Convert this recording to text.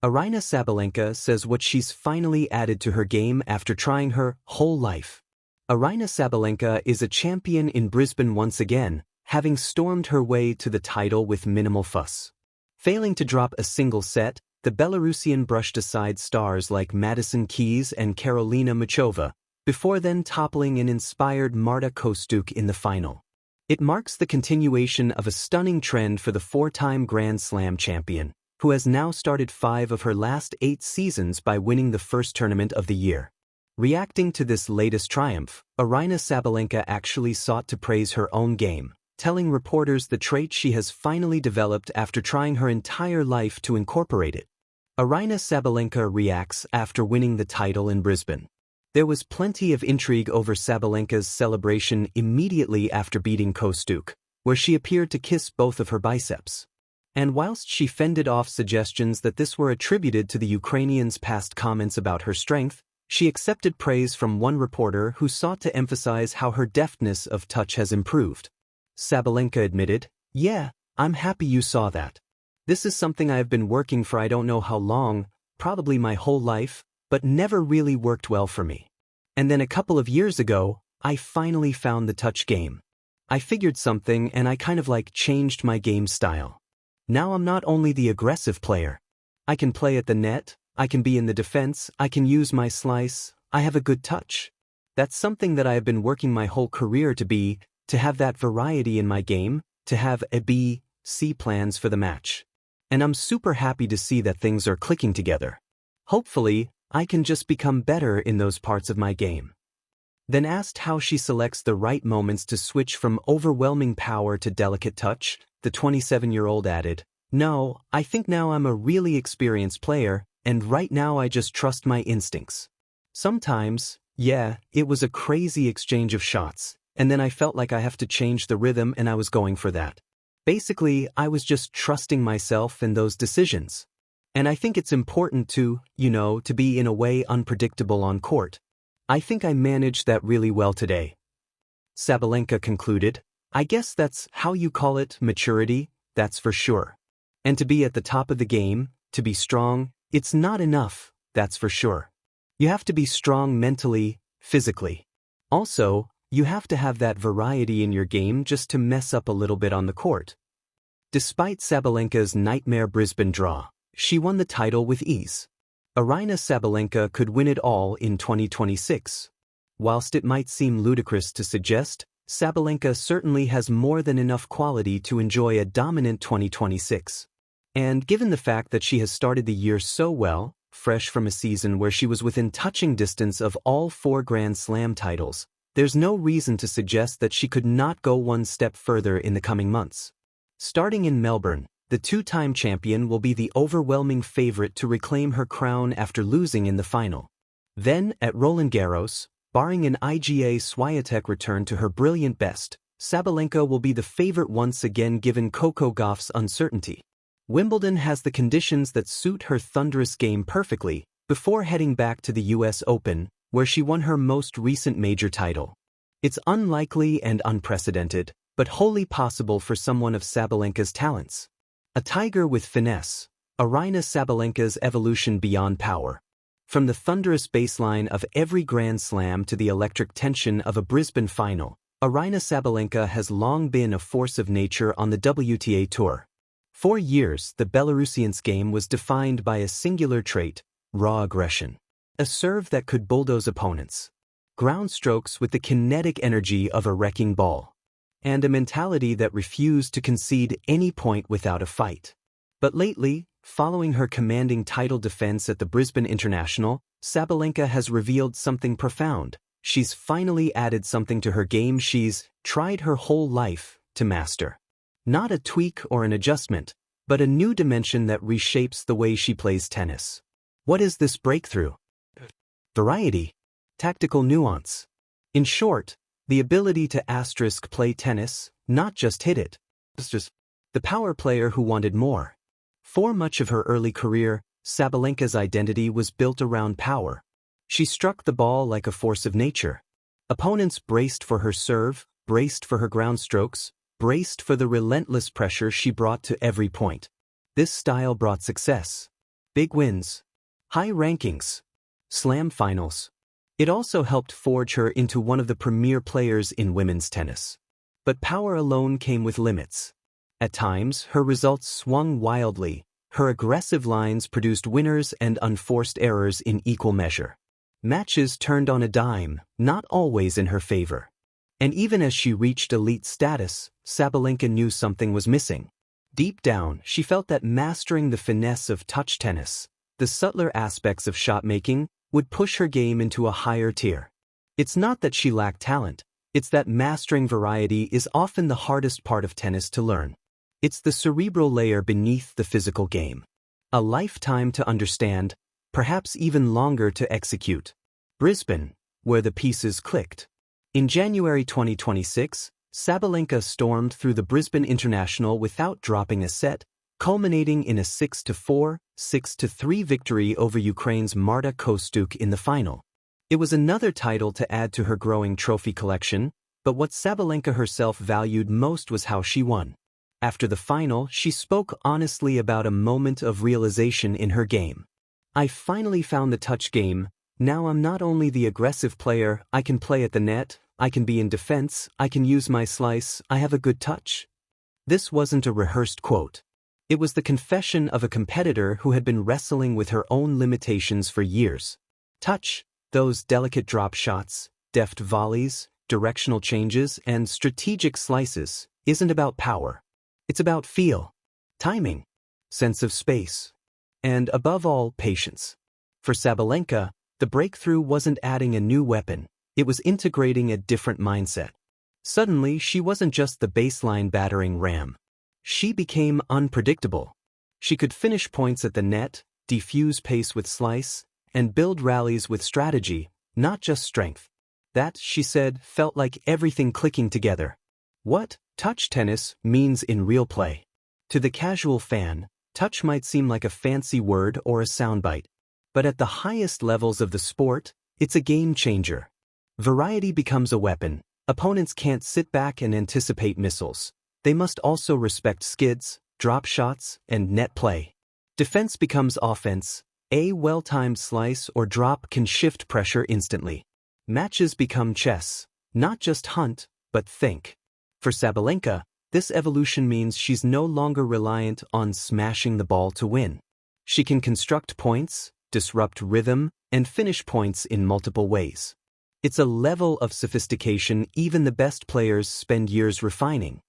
Aryna Sabalenka says what she's finally added to her game after trying her whole life. Aryna Sabalenka is a champion in Brisbane once again, having stormed her way to the title with minimal fuss. Failing to drop a single set, the Belarusian brushed aside stars like Madison Keys and Karolina Muchova, before then toppling an inspired Marta Kostyuk in the final. It marks the continuation of a stunning trend for the four-time Grand Slam champion, who has now started 5 of her last 8 seasons by winning the first tournament of the year. Reacting to this latest triumph, Aryna Sabalenka actually sought to praise her own game, telling reporters the trait she has finally developed after trying her entire life to incorporate it. Aryna Sabalenka reacts after winning the title in Brisbane. There was plenty of intrigue over Sabalenka's celebration immediately after beating Kostyuk, where she appeared to kiss both of her biceps. And whilst she fended off suggestions that this were attributed to the Ukrainian's past comments about her strength, she accepted praise from one reporter who sought to emphasize how her deftness of touch has improved. Sabalenka admitted, "Yeah, I'm happy you saw that. This is something I have been working for I don't know how long, probably my whole life, but never really worked well for me. And then a couple of years ago, I finally found the touch game. I figured something and I kind of changed my game style. Now I'm not only the aggressive player. I can play at the net, I can be in the defense, I can use my slice, I have a good touch. That's something that I have been working my whole career to have that variety in my game, to have A, B, C plans for the match. And I'm super happy to see that things are clicking together. Hopefully, I can just become better in those parts of my game." Then asked how she selects the right moments to switch from overwhelming power to delicate touch, the 27-year-old added, "No, I think now I'm a really experienced player, and right now I just trust my instincts. Sometimes, yeah, it was a crazy exchange of shots, and then I felt like I have to change the rhythm and I was going for that. Basically, I was just trusting myself and those decisions. And I think it's important to be in a way unpredictable on court. I think I managed that really well today." Sabalenka concluded, "I guess that's how you call it, maturity, that's for sure. And to be at the top of the game, to be strong, it's not enough, that's for sure. You have to be strong mentally, physically. Also, you have to have that variety in your game just to mess up a little bit on the court." Despite Sabalenka's nightmare Brisbane draw, she won the title with ease. Aryna Sabalenka could win it all in 2026. Whilst it might seem ludicrous to suggest, Sabalenka certainly has more than enough quality to enjoy a dominant 2026. And given the fact that she has started the year so well, fresh from a season where she was within touching distance of all 4 Grand Slam titles, there's no reason to suggest that she could not go one step further in the coming months. Starting in Melbourne, the 2-time champion will be the overwhelming favorite to reclaim her crown after losing in the final. Then, at Roland Garros, barring an Iga Swiatek return to her brilliant best, Sabalenka will be the favorite once again given Coco Gauff's uncertainty. Wimbledon has the conditions that suit her thunderous game perfectly, before heading back to the US Open, where she won her most recent major title. It's unlikely and unprecedented, but wholly possible for someone of Sabalenka's talents. A tiger with finesse, Aryna Sabalenka's evolution beyond power. From the thunderous baseline of every Grand Slam to the electric tension of a Brisbane final, Aryna Sabalenka has long been a force of nature on the WTA Tour. For years, the Belarusian's game was defined by a singular trait, raw aggression. A serve that could bulldoze opponents. Ground strokes with the kinetic energy of a wrecking ball. And a mentality that refused to concede any point without a fight. But lately, following her commanding title defense at the Brisbane International, Sabalenka has revealed something profound. She's finally added something to her game she's tried her whole life to master. Not a tweak or an adjustment, but a new dimension that reshapes the way she plays tennis. What is this breakthrough? Variety. Tactical nuance. In short, the ability to play tennis, not just hit it. It's just the power player who wanted more. For much of her early career, Sabalenka's identity was built around power. She struck the ball like a force of nature. Opponents braced for her serve, braced for her ground strokes, braced for the relentless pressure she brought to every point. This style brought success. Big wins. High rankings. Slam finals. It also helped forge her into one of the premier players in women's tennis. But power alone came with limits. At times, her results swung wildly. Her aggressive lines produced winners and unforced errors in equal measure. Matches turned on a dime, not always in her favor. And even as she reached elite status, Sabalenka knew something was missing. Deep down, she felt that mastering the finesse of touch tennis, the subtler aspects of shot-making, would push her game into a higher tier. It's not that she lacked talent, it's that mastering variety is often the hardest part of tennis to learn. It's the cerebral layer beneath the physical game. A lifetime to understand, perhaps even longer to execute. Brisbane, where the pieces clicked. In January 2026, Sabalenka stormed through the Brisbane International without dropping a set, culminating in a 6-4, 6-3 victory over Ukraine's Marta Kostyuk in the final. It was another title to add to her growing trophy collection, but what Sabalenka herself valued most was how she won. After the final, she spoke honestly about a moment of realization in her game. "I finally found the touch game. Now I'm not only the aggressive player, I can play at the net, I can be in defense, I can use my slice, I have a good touch." This wasn't a rehearsed quote. It was the confession of a competitor who had been wrestling with her own limitations for years. Touch, those delicate drop shots, deft volleys, directional changes, and strategic slices, isn't about power. It's about feel, timing, sense of space, and above all, patience. For Sabalenka, the breakthrough wasn't adding a new weapon, it was integrating a different mindset. Suddenly, she wasn't just the baseline battering ram. She became unpredictable. She could finish points at the net, defuse pace with slice, and build rallies with strategy, not just strength. That, she said, felt like everything clicking together. What touch tennis means in real play. To the casual fan, touch might seem like a fancy word or a soundbite. But at the highest levels of the sport, it's a game changer. Variety becomes a weapon. Opponents can't sit back and anticipate missiles. They must also respect skids, drop shots, and net play. Defense becomes offense. A well-timed slice or drop can shift pressure instantly. Matches become chess. Not just hunt, but think. For Sabalenka, this evolution means she's no longer reliant on smashing the ball to win. She can construct points, disrupt rhythm, and finish points in multiple ways. It's a level of sophistication even the best players spend years refining.